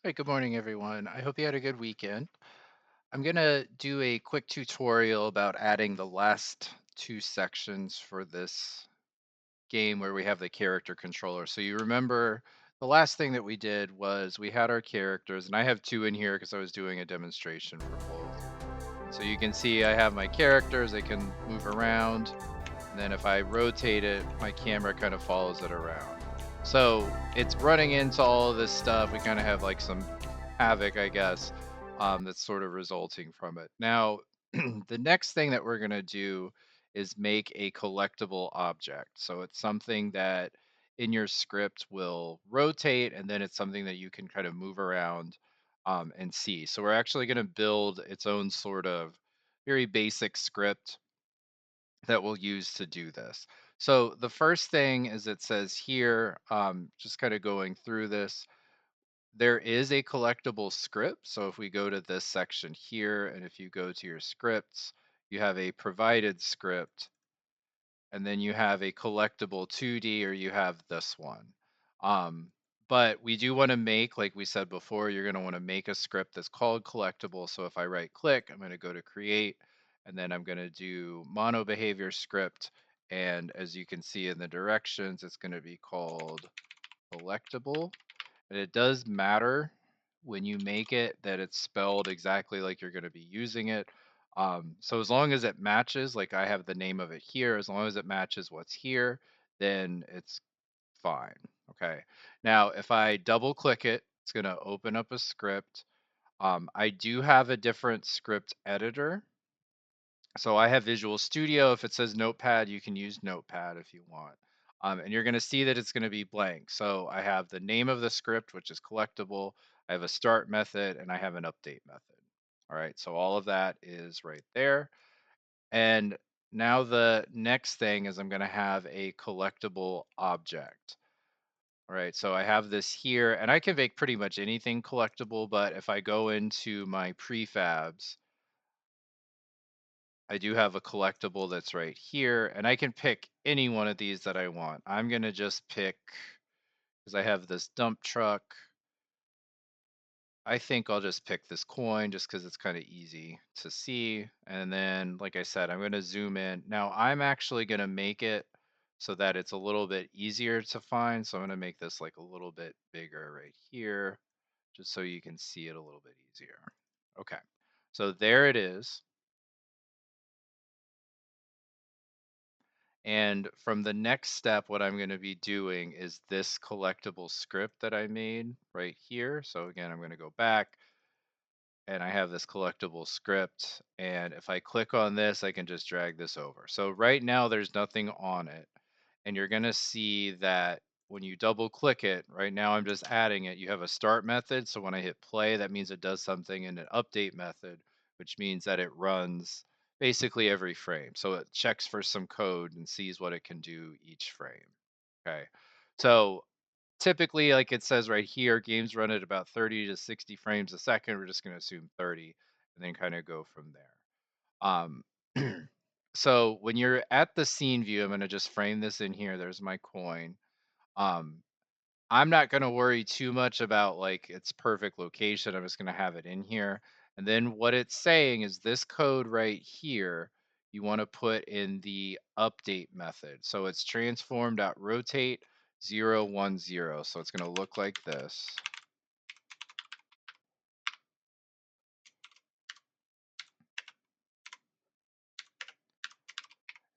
Hey, good morning, everyone. I hope you had a good weekend. I'm going to do a quick tutorial about adding the last two sections for this game where we have the character controller. So you remember the last thing that we did was we had our characters, and I have two in here because I was doing a demonstration for both. And so you can see I have my characters, they can move around. And then if I rotate it, my camera kind of follows it around. So it's running into all of this stuff. We kind of have like some havoc, I guess, that's sort of resulting from it. Now, the next thing that we're going to do is make a collectible object. So it's something that in your script will rotate, and then it's something that you can kind of move around and see. So we're actually going to build its own sort of very basic script that we'll use to do this. So the first thing is it says here, just kind of going through this, there is a collectible script. So if we go to this section here, and if you go to your scripts, you have a provided script, and then you have a collectible 2D, or you have this one. Um, but we do want to make, like we said before, you're going to want to make a script that's called collectible. So if I right click, I'm going to go to create, and then I'm going to do mono behavior script. And as you can see in the directions, it's going to be called collectible. And it does matter when you make it that it's spelled exactly like you're going to be using it. So as long as it matches, like I have the name of it here, as long as it matches what's here, then it's fine. Okay. Now, if I double click it, it's going to open up a script. I do have a different script editor. So I have Visual Studio. If it says Notepad, you can use Notepad if you want. And you're going to see that it's going to be blank. So I have the name of the script, which is collectible. I have a start method, and I have an update method. All right, so all of that is right there. And now the next thing is I'm going to have a collectible object. All right, so I have this here, and I can make pretty much anything collectible, but if I go into my prefabs, I do have a collectible that's right here, and I can pick any one of these that I want. I'm going to just pick, because I have this dump truck, I think I'll just pick this coin just because it's kind of easy to see. And then, like I said, I'm going to zoom in. Now, I'm actually going to make it so that it's a little bit easier to find. So I'm going to make this like a little bit bigger right here, just so you can see it a little bit easier. Okay, so there it is. And from the next step, what I'm going to be doing is this collectible script that I made right here. So again, I'm going to go back, and I have this collectible script. And if I click on this, I can just drag this over. So right now there's nothing on it. And you're going to see that when you double click it, right now I'm just adding it. You have a start method. So when I hit play, that means it does something, in an update method, which means that it runs basically every frame. So it checks for some code and sees what it can do each frame. Okay. So typically, like it says right here, games run at about 30 to 60 frames a second. We're just going to assume 30 and then kind of go from there. Um, so when you're at the scene view, I'm going to just frame this in here. There's my coin. Um, I'm not going to worry too much about like its perfect location. I'm just going to have it in here. And then what it's saying is this code right here, you want to put in the update method. So it's transform.rotate 010. So it's going to look like this.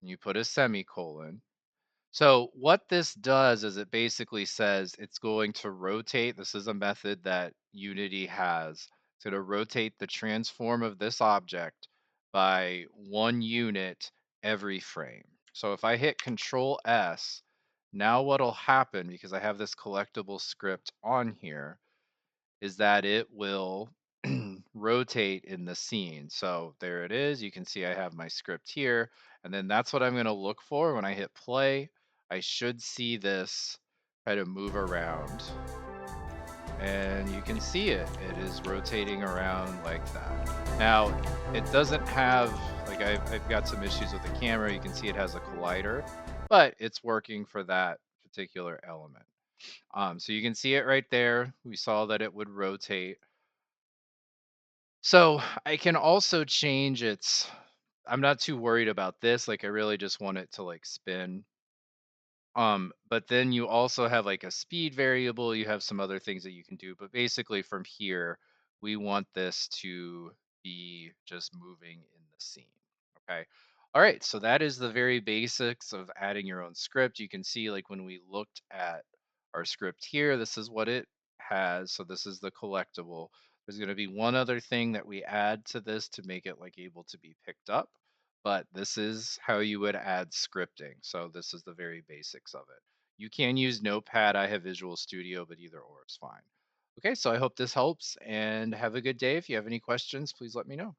And you put a semicolon. So what this does is it basically says it's going to rotate. This is a method that Unity has. It's going to rotate the transform of this object by 1 unit every frame. So if I hit Control S, now what'll happen, because I have this collectible script on here, is that it will rotate in the scene. So there it is. You can see I have my script here. And then that's what I'm going to look for when I hit play. I should see this kind of move around. And you can see it. It is rotating around like that. Now, it doesn't have, like I've got some issues with the camera. You can see it has a collider, but it's working for that particular element. So you can see it right there. We saw that it would rotate. So I can also change its. I'm not too worried about this. Like I really just want it to like spin. But then you also have like a speed variable, you have some other things that you can do. But basically from here, we want this to be just moving in the scene. Okay. All right. So that is the very basics of adding your own script. You can see like when we looked at our script here, this is what it has. So this is the collectible. There's going to be one other thing that we add to this to make it like able to be picked up, but this is how you would add scripting. So this is the very basics of it. You can use Notepad. I have Visual Studio, but either or is fine. Okay, so I hope this helps and have a good day. If you have any questions, please let me know.